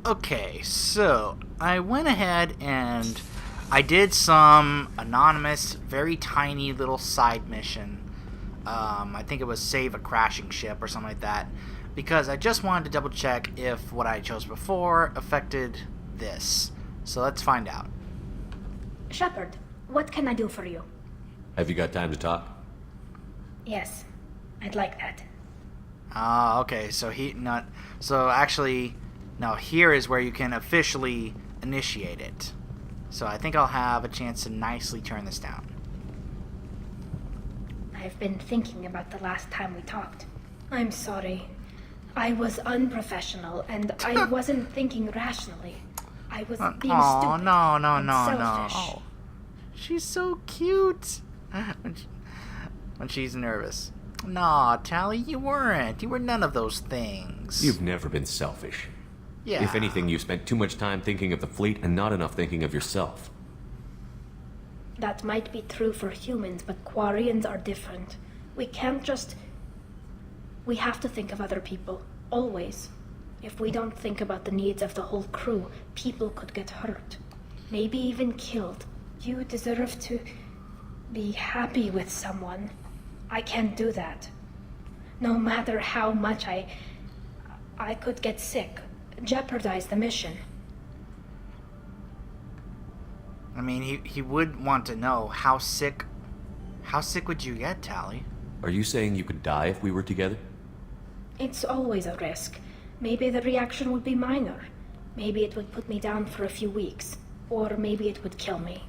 Okay, so I went ahead and I did some anonymous, very tiny little side mission. I think it was save a crashing ship or something like that, because I just wanted to double check if what I chose before affected this. So let's find out. Shepard, what can I do for you? Have you got time to talk? Yes, I'd like that. Okay, so here is where you can officially initiate it. So I think I'll have a chance to nicely turn this down. I've been thinking about the last time we talked. I'm sorry. I was unprofessional, and I wasn't thinking rationally. I was being stupid no. selfish. She's so cute. When she's nervous. Nah, Tali, you weren't. You were none of those things. You've never been selfish. Yeah. If anything, you spent too much time thinking of the fleet and not enough thinking of yourself. That might be true for humans, but Quarians are different. We can't just... We have to think of other people. Always. If we don't think about the needs of the whole crew, people could get hurt. Maybe even killed. You deserve to be happy with someone. I can't do that. No matter how much I could get sick, jeopardize the mission. I mean, he would want to know how sick would you get, Tali? Are you saying you could die if we were together? It's always a risk. Maybe the reaction would be minor. Maybe it would put me down for a few weeks. Or maybe it would kill me.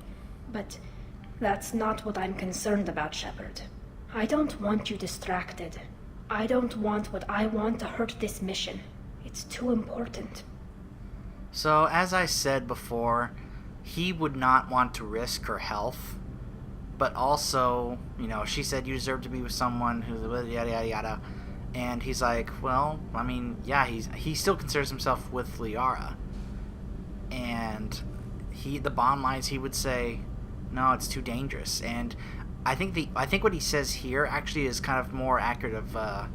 But that's not what I'm concerned about, Shepard. I don't want you distracted. I don't want what I want to hurt this mission. It's too important. So, as I said before, he would not want to risk her health. But also, she said you deserve to be with someone who's yada yada yada. And he's like, well, I mean, yeah, he still considers himself with Liara. And the bond lines, he would say, no, it's too dangerous. And I think what he says here actually is kind of more accurate of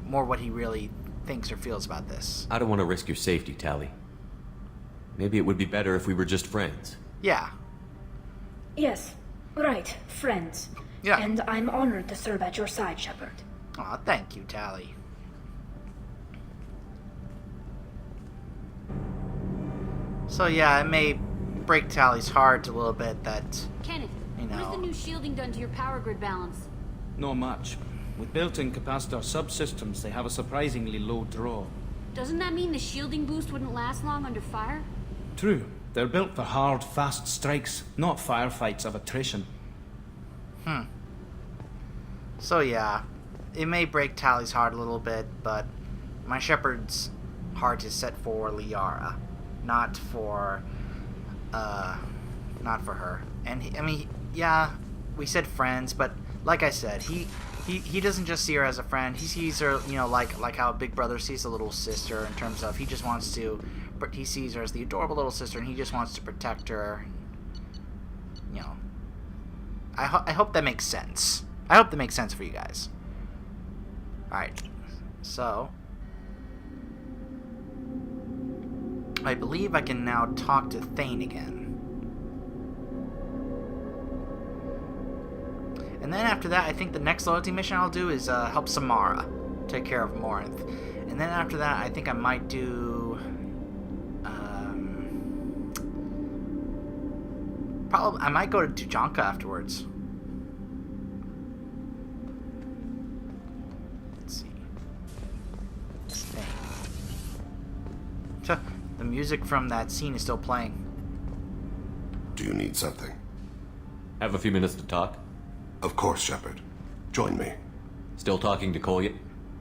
more what he really thinks or feels about this. I don't want to risk your safety, Tali. Maybe it would be better if we were just friends. Yeah. Yes, right, friends. Yeah. And I'm honored to serve at your side, Shepard. Aw, thank you, Tali. So yeah, it may break Tali's heart a little bit that, Kenneth, what has the new shielding done to your power grid balance? Not much. With built-in capacitor subsystems, they have a surprisingly low draw. Doesn't that mean the shielding boost wouldn't last long under fire? True. They're built for hard, fast strikes, not firefights of attrition. So yeah, it may break Tali's heart a little bit, but my Shepard's heart is set for Liara, not for her. And yeah, we said friends, but like I said, he doesn't just see her as a friend. He sees her, like how a big brother sees a little sister, in terms of he sees her as the adorable little sister, and he just wants to protect her. I hope that makes sense. I hope that makes sense for you guys. Alright, so I believe I can now talk to Thane again. And then after that, I think the next loyalty mission I'll do is help Samara take care of Morinth. And then after that, I think I might do... I might go to Tujanka afterwards. Let's see. Thane. The music from that scene is still playing. Do you need something? Have a few minutes to talk? Of course, Shepard. Join me. Still talking to Colliet?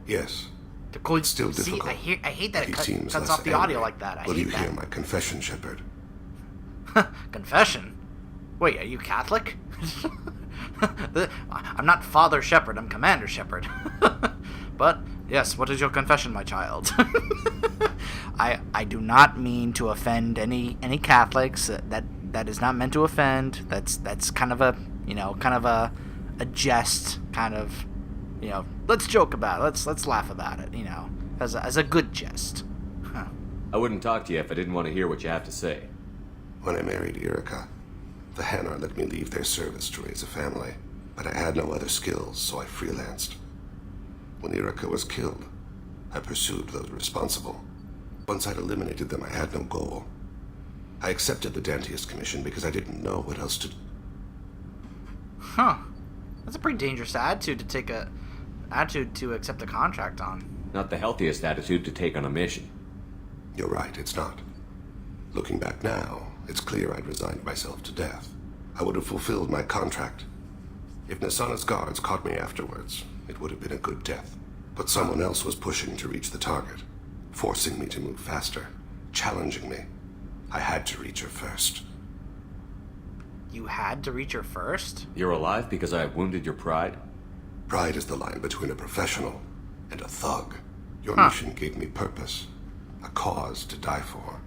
Yes. It's still difficult. I hate that it seems cuts less off the audio angry. like that. I Will hate you that. hear my confession, Shepard? Confession? Wait, are you Catholic? I'm not Father Shepard, I'm Commander Shepard. But, yes, what is your confession, my child? I do not mean to offend any Catholics. That is not meant to offend. That's kind of a, a jest, kind of, let's joke about it. Let's laugh about it, as a good jest. Huh. I wouldn't talk to you if I didn't want to hear what you have to say. When I married Erica, the Hanar let me leave their service to raise a family, but I had no other skills, so I freelanced. When Erica was killed, I pursued those responsible. Once I'd eliminated them, I had no goal. I accepted the Dantius Commission because I didn't know what else to do. Huh. That's a pretty dangerous attitude to accept a contract on. Not the healthiest attitude to take on a mission. You're right, it's not. Looking back now, it's clear I'd resigned myself to death. I would have fulfilled my contract. If Nasana's guards caught me afterwards, it would have been a good death. But someone else was pushing to reach the target, forcing me to move faster, challenging me. I had to reach her first. You had to reach her first? You're alive because I wounded your pride? Pride is the line between a professional and a thug. Your Huh. mission gave me purpose, a cause to die for,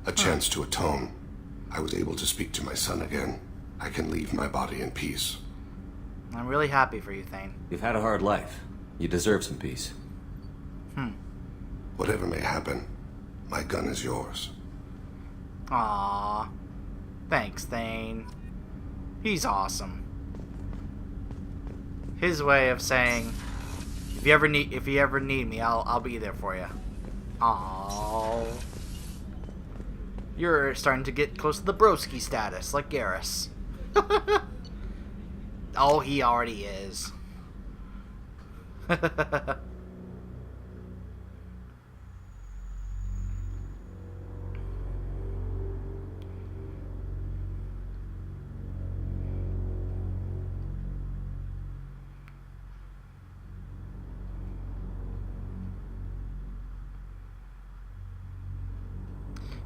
a chance to atone. I was able to speak to my son again. I can leave my body in peace. I'm really happy for you, Thane. You've had a hard life. You deserve some peace. Whatever may happen, my gun is yours. Aww. Thanks, Thane. He's awesome. His way of saying, if you ever need me, I'll be there for you. Aww. You're starting to get close to the broski status, like Garrus. Oh, he already is.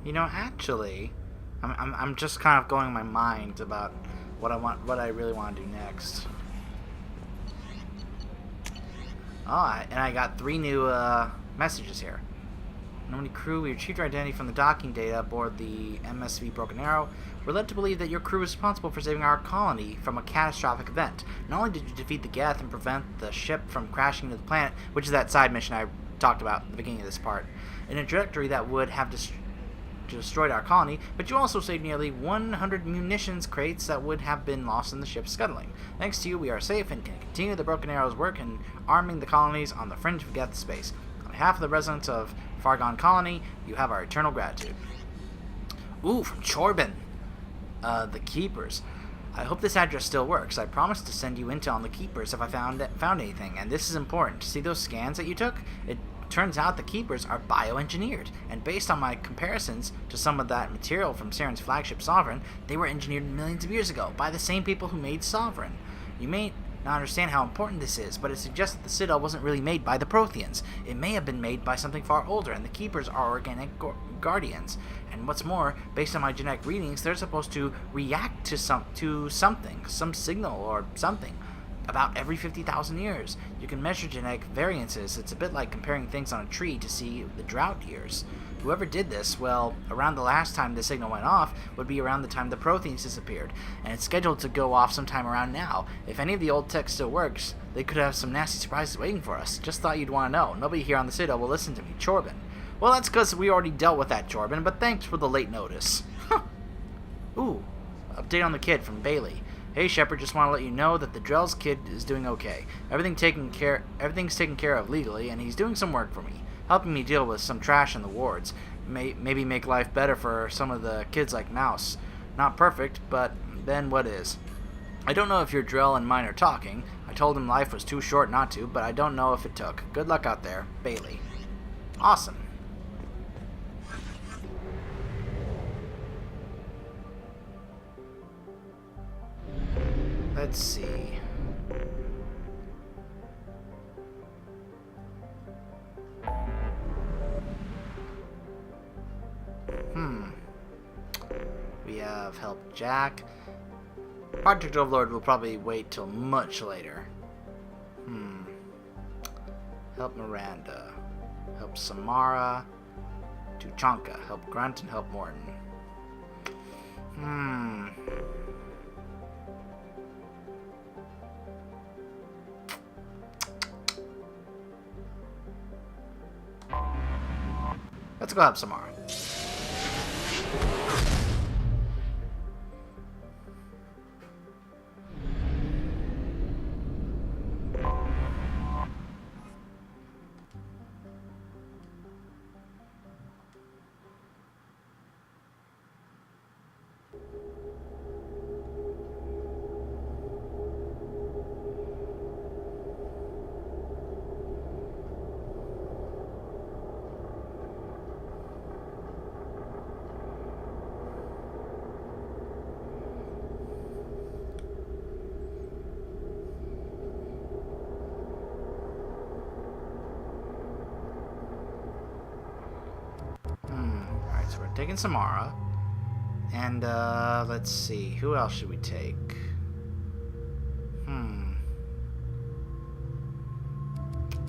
You know, actually, I'm just kind of going in my mind about what I really want to do next. And I got 3 new messages here. Normally crew, we retrieved our identity from the docking data aboard the MSV Broken Arrow. We're led to believe that your crew is responsible for saving our colony from a catastrophic event. Not only did you defeat the Geth and prevent the ship from crashing into the planet, which is that side mission I talked about at the beginning of this part, in a trajectory that would have destroyed our colony, but you also saved nearly 100 munitions crates that would have been lost in the ship's scuttling. Thanks to you, we are safe and can continue the Broken Arrow's work in arming the colonies on the fringe of Geth space. On behalf of the residents of Fargon Colony, you have our eternal gratitude. Ooh, from Chorbin. The Keepers. I hope this address still works. I promised to send you intel on the Keepers if I found anything, and this is important. See those scans that you took? It turns out the Keepers are bioengineered, and based on my comparisons to some of that material from Saren's flagship Sovereign, they were engineered millions of years ago by the same people who made Sovereign. You may not understand how important this is, but it suggests that the Citadel wasn't really made by the Protheans. It may have been made by something far older, and the Keepers are organic guardians. And what's more, based on my genetic readings, they're supposed to react to something, some signal or something, about every 50,000 years. You can measure genetic variances. It's a bit like comparing things on a tree to see the drought years. Whoever did this, well, around the last time the signal went off would be around the time the Protheans disappeared, and it's scheduled to go off sometime around now. If any of the old tech still works, they could have some nasty surprises waiting for us. Just thought you'd want to know. Nobody here on the Citadel will listen to me. Chorbin. Well, that's because we already dealt with that, Chorbin, but thanks for the late notice. Ooh, update on the kid from Bailey. Hey Shepard, just want to let you know that the Drell's kid is doing okay. Everything's taken care of legally, and he's doing some work for me, helping me deal with some trash in the wards. Maybe make life better for some of the kids like Mouse. Not perfect, but then what is? I don't know if your Drell and mine are talking. I told him life was too short not to, but I don't know if it took. Good luck out there, Bailey. Awesome. Let's see. We have Help Jack. Project Overlord will probably wait till much later. Help Miranda. Help Samara. Tuchanka. Help Grunt and help Morton. Let's go help Samara. Alright, so we're taking Samara. And, let's see. Who else should we take?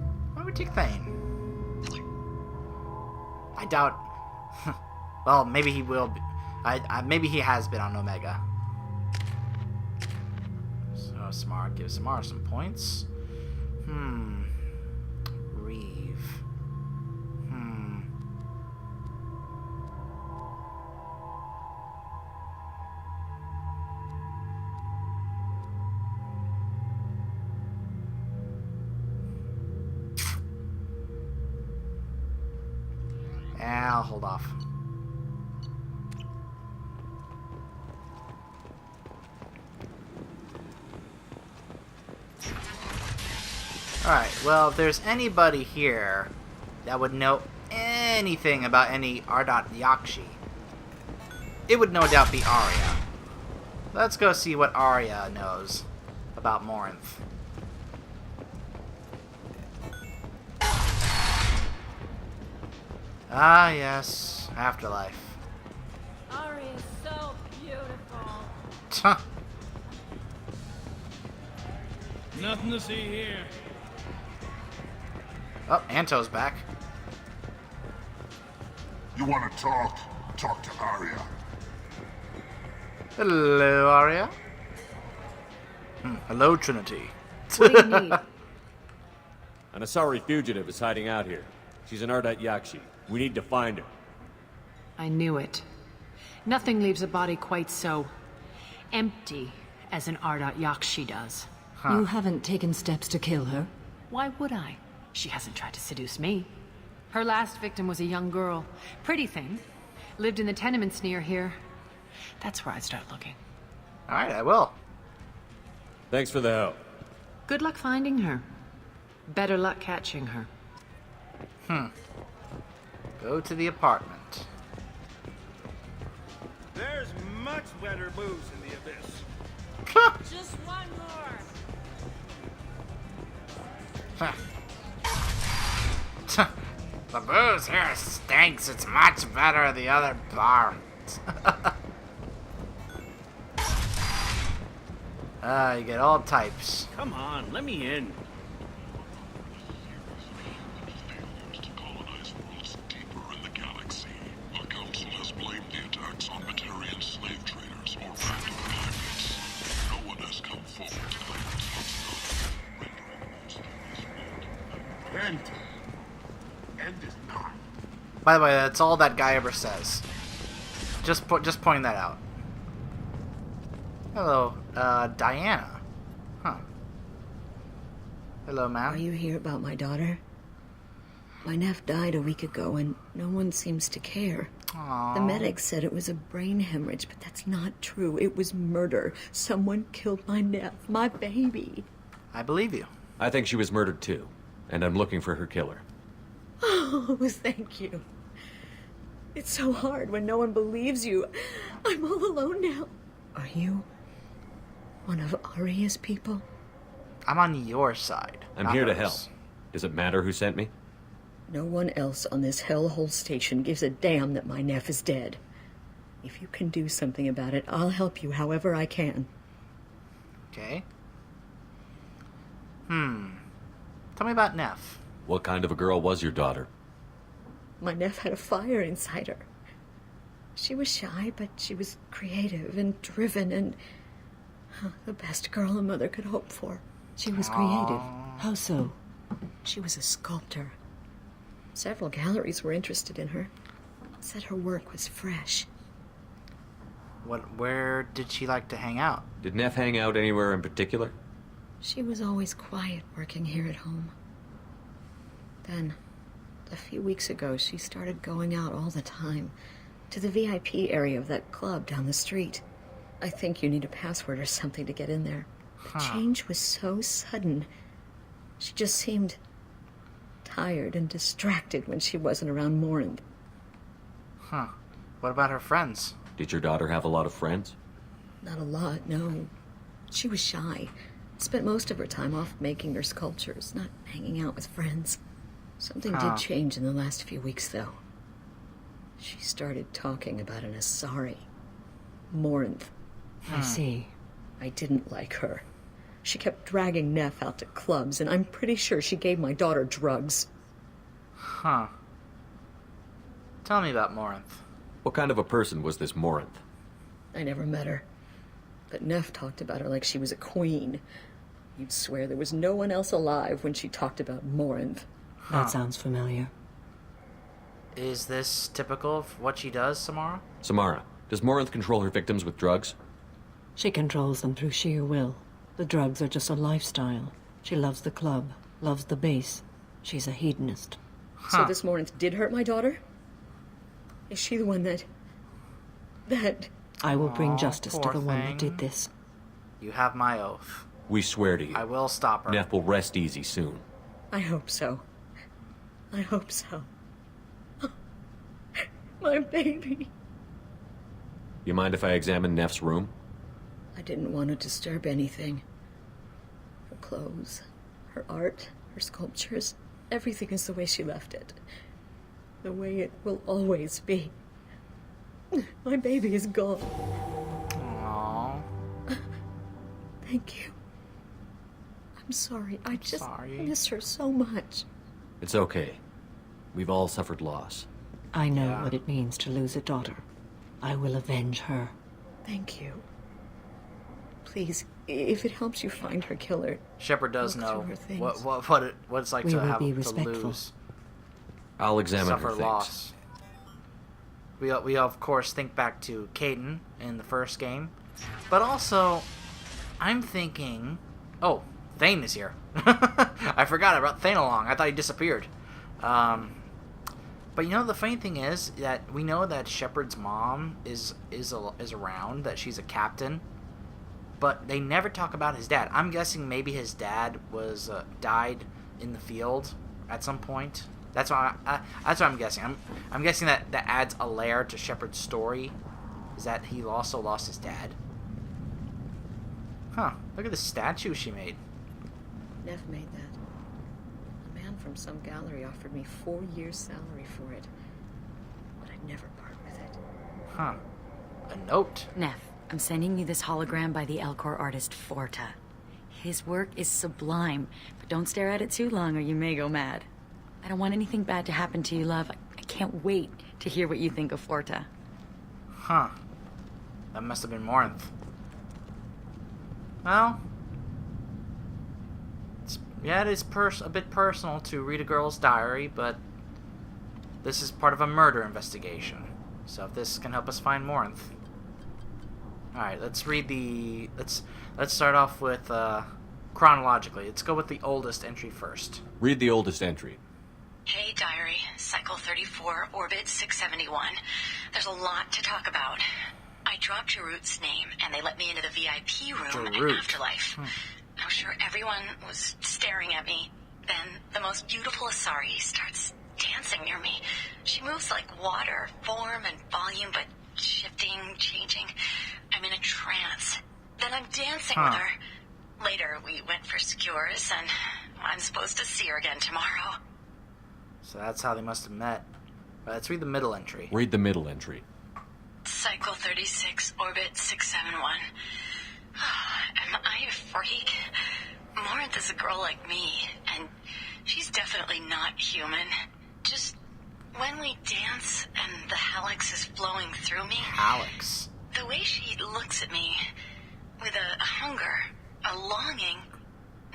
Why don't we take Thane? I doubt... well, maybe he will be. Maybe he has been on Omega. So, Samara, give Samara some points. Reeve. I'll hold off. Alright, well, if there's anybody here that would know anything about any Ardot Yakshi, it would no doubt be Aria. Let's go see what Aria knows about Morinth. Ah, yes. Afterlife. Aria is so beautiful. Tuh. Nothing to see here. Oh, Anto's back. You want to talk? Talk to Aria. Hello, Aria. Hello, Trinity. What do you need? An Asari fugitive is hiding out here. She's an Ardite Yakshi. We need to find her. I knew it. Nothing leaves a body quite so empty as an Ardot Yakshi does. You haven't taken steps to kill her? Why would I? She hasn't tried to seduce me. Her last victim was a young girl. Pretty thing. Lived in the tenements near here. That's where I'd start looking. Alright, I will. Thanks for the help. Good luck finding her. Better luck catching her. Go to the apartment. There's much better booze in the abyss. Just one more. The booze here stinks. It's much better at the other bar. You get all types. Come on, let me in. To colonize worlds deeper in the galaxy. Our council has blamed the attacks on Batarian slave traders or random pirates. No one has come forward to claim responsibility, rendering most of this world. End is not. By the way, that's all that guy ever says. Just pointing that out. Hello, Diana. Huh. Hello, ma'am. Are you here about my daughter? My nephew died a week ago and no one seems to care. Aww. The medics said it was a brain hemorrhage, but that's not true. It was murder. Someone killed my nephew, my baby. I believe you. I think she was murdered too, and I'm looking for her killer. Oh, thank you. It's so hard when no one believes you. I'm all alone now. Are you one of Aria's people? I'm on your side. I'm not here to hers. help. Does it matter who sent me? No one else on this hellhole station gives a damn that my nephew is dead. If you can do something about it, I'll help you however I can. Okay. Tell me about Neff. What kind of a girl was your daughter? My nephew had a fire inside her. She was shy, but she was creative and driven and the best girl a mother could hope for. She was creative. How so? She was a sculptor. Several galleries were interested in her. said her work was fresh. Where did she like to hang out? Did Neff hang out anywhere in particular? She was always quiet working here at home. Then, a few weeks ago, she started going out all the time to the VIP area of that club down the street. I think you need a password or something to get in there. The change was so sudden. She just seemed tired and distracted when she wasn't around Morinth. Huh. What about her friends? Did your daughter have a lot of friends? Not a lot, no. She was shy. Spent most of her time off making her sculptures, not hanging out with friends. Something did change in the last few weeks, though. She started talking about an Asari. Morinth. I see. I didn't like her. She kept dragging Neff out to clubs, and I'm pretty sure she gave my daughter drugs. Huh. Tell me about Morinth. What kind of a person was this Morinth? I never met her. But Neff talked about her like she was a queen. You'd swear there was no one else alive when she talked about Morinth. That sounds familiar. Is this typical of what she does, Samara? Samara, does Morinth control her victims with drugs? She controls them through sheer will. The drugs are just a lifestyle. She loves the club, loves the base. She's a hedonist. So this Morinth did hurt my daughter? Is she the one that... I will bring justice to poor the one thing. that did this. You have my oath. We swear to you. I will stop her. Neff will rest easy soon. I hope so. I hope so. My baby. You mind if I examine Neff's room? I didn't want to disturb anything. Her clothes, her art, her sculptures, everything is the way she left it. The way it will always be. My baby is gone. Aww. Thank you. I'm sorry. I just sorry. miss her so much. It's okay. We've all suffered loss. I know what it means to lose a daughter. I will avenge her. Thank you. Please, if it helps you find her killer, Shepard does look know through her things. what it's like We to will have be to respectful. lose, I'll examine suffer her things. loss. We of course think back to Caden in the first game, but also I'm thinking, oh, Thane is here. I forgot I brought Thane along. I thought he disappeared. But you know, the funny thing is that we know that Shepard's mom is around, that she's a captain, but they never talk about his dad. I'm guessing maybe his dad was died in the field at some point. That's what I'm guessing. I'm guessing that adds a layer to Shepard's story, is that he also lost his dad. Huh? Look at the statue she made. Neff made that. A man from some gallery offered me 4 years' salary for it, but I'd never part with it. Huh? A note. Neff, I'm sending you this hologram by the Elcor artist Forta. His work is sublime, but don't stare at it too long or you may go mad. I don't want anything bad to happen to you, love. I can't wait to hear what you think of Forta. Huh? That must have been Morinth. Well, it is a bit personal to read a girl's diary, but this is part of a murder investigation. So if this can help us find Morinth. Alright, let's read the... Let's start off with, chronologically. Let's go with the oldest entry first. Read the oldest entry. Hey, diary. Cycle 34, orbit 671. There's a lot to talk about. I dropped Jarut's name, and they let me into the VIP room and afterlife. I'm sure everyone was staring at me. Then the most beautiful Asari starts dancing near me. She moves like water, form and volume, but shifting, changing. I'm in a trance. Then I'm dancing with her. Later, we went for skewers, and I'm supposed to see her again tomorrow. So that's how they must have met. Let's read the middle entry. Read the middle entry. Cycle 36, orbit 671. Am I a freak? Morinth is a girl like me, and she's definitely not human. Just when we dance and the Halix is flowing through me... Halix? The way she looks at me, with a hunger, a longing,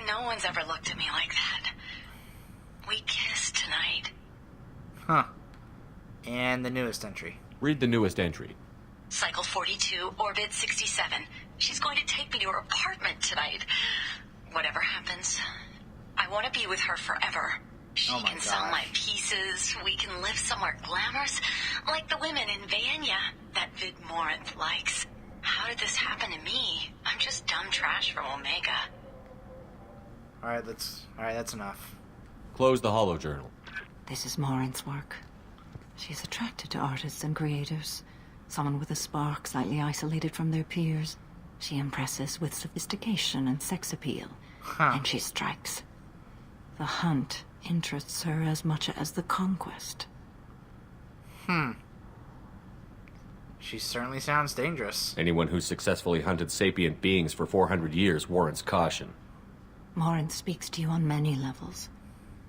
no one's ever looked at me like that. We kissed tonight. Huh. And the newest entry. Read the newest entry. Cycle 42, Orbit 67. She's going to take me to her apartment tonight. Whatever happens, I want to be with her forever. She can sell my pieces. We can live somewhere glamorous, like the women in Vanya that Vid Morinth likes. How did this happen to me? I'm just dumb trash from Omega. Alright, that's enough. Close the holo journal. This is Morinth's work. She's attracted to artists and creators. Someone with a spark, slightly isolated from their peers. She impresses with sophistication and sex appeal. And she strikes. The hunt interests her as much as the conquest. She certainly sounds dangerous. Anyone who's successfully hunted sapient beings for 400 years warrants caution. Morinth speaks to you on many levels.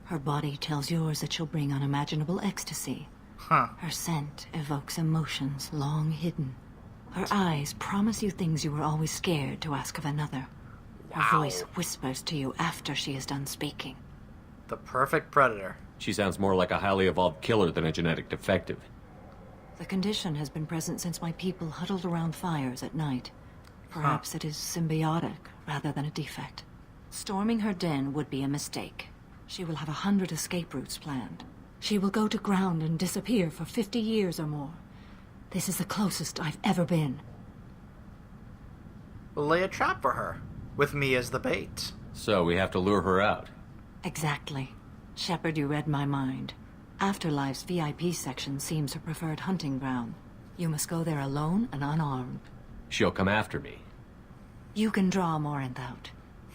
Her body tells yours that she'll bring unimaginable ecstasy. Her scent evokes emotions long hidden. Her eyes promise you things you were always scared to ask of another. Her voice whispers to you after she is done speaking. The perfect predator. She sounds more like a highly evolved killer than a genetic defective. The condition has been present since my people huddled around fires at night. Perhaps it is symbiotic rather than a defect. Storming her den would be a mistake. She will have 100 escape routes planned. She will go to ground and disappear for 50 years or more. This is the closest I've ever been. We'll lay a trap for her, with me as the bait. So we have to lure her out. Exactly. Shepard, you read my mind. Afterlife's VIP section seems her preferred hunting ground. You must go there alone and unarmed. She'll come after me. You can draw Morinth out.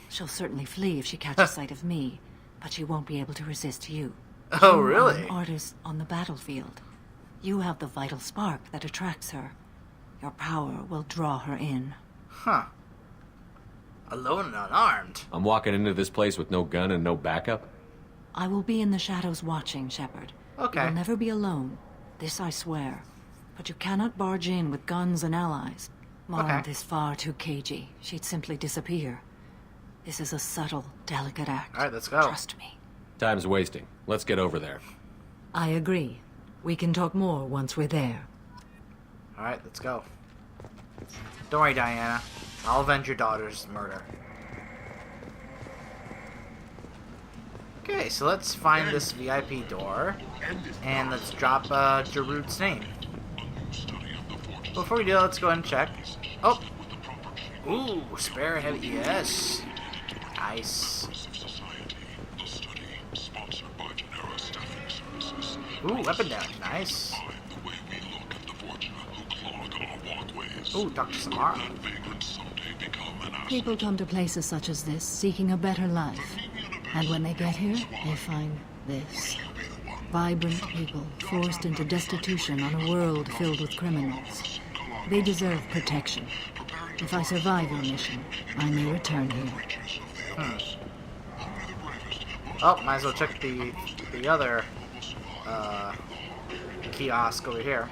She'll certainly flee if she catches sight of me, but she won't be able to resist you. Oh, You really? are an artist on the battlefield. You have the vital spark that attracts her. Your power will draw her in. Alone and unarmed. I'm walking into this place with no gun and no backup? I will be in the shadows watching, Shepard. Okay. You will never be alone. This I swear. But you cannot barge in with guns and allies. Morinth is far too cagey. She'd simply disappear. This is a subtle, delicate act. Alright, let's go. Trust me. Time's wasting. Let's get over there. I agree. We can talk more once we're there. Alright, let's go. Don't worry, Diana. I'll avenge your daughter's murder. Okay, so let's find this VIP door. And let's drop Jarut's name. Before we do that, let's go ahead and check. Oh! Ooh, spare heavy. Yes. Nice. Ooh, weapon damage. Nice. Ooh, Dr. Samara. People come to places such as this seeking a better life. And when they get here, they find this. Vibrant people forced into destitution on a world filled with criminals. They deserve protection. If I survive your mission, I may return here. Oh, might as well check the other kiosk over here.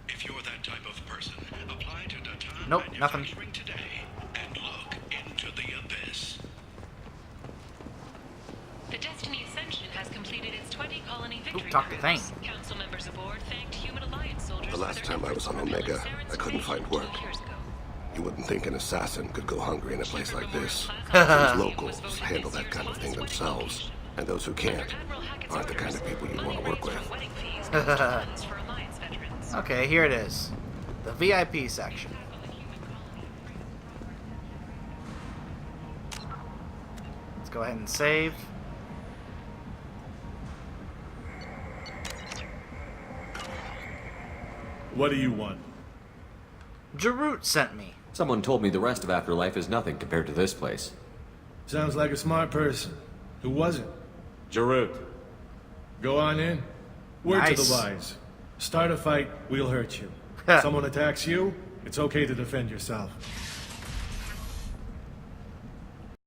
If you're that type of person, apply to the Thane Nope, nothing. manufacturing today and look into the abyss. The Destiny Ascension has completed its 20-colony victory talk to cruise. Thane. Council members aboard thanked Human Alliance soldiers. The last time I was on Omega, I couldn't find work. You wouldn't think an assassin could go hungry in a place like this. These locals handle that kind of thing themselves, and those who can't aren't the kind of people you want to work with. Okay, here it is. The VIP section. Let's go ahead and save. What do you want? Jarut sent me. Someone told me the rest of Afterlife is nothing compared to this place. Sounds like a smart person. Who was it? Jarut. Go on in. Word to Nice. the wise. Start a fight, we'll hurt you. Someone attacks you, it's okay to defend yourself.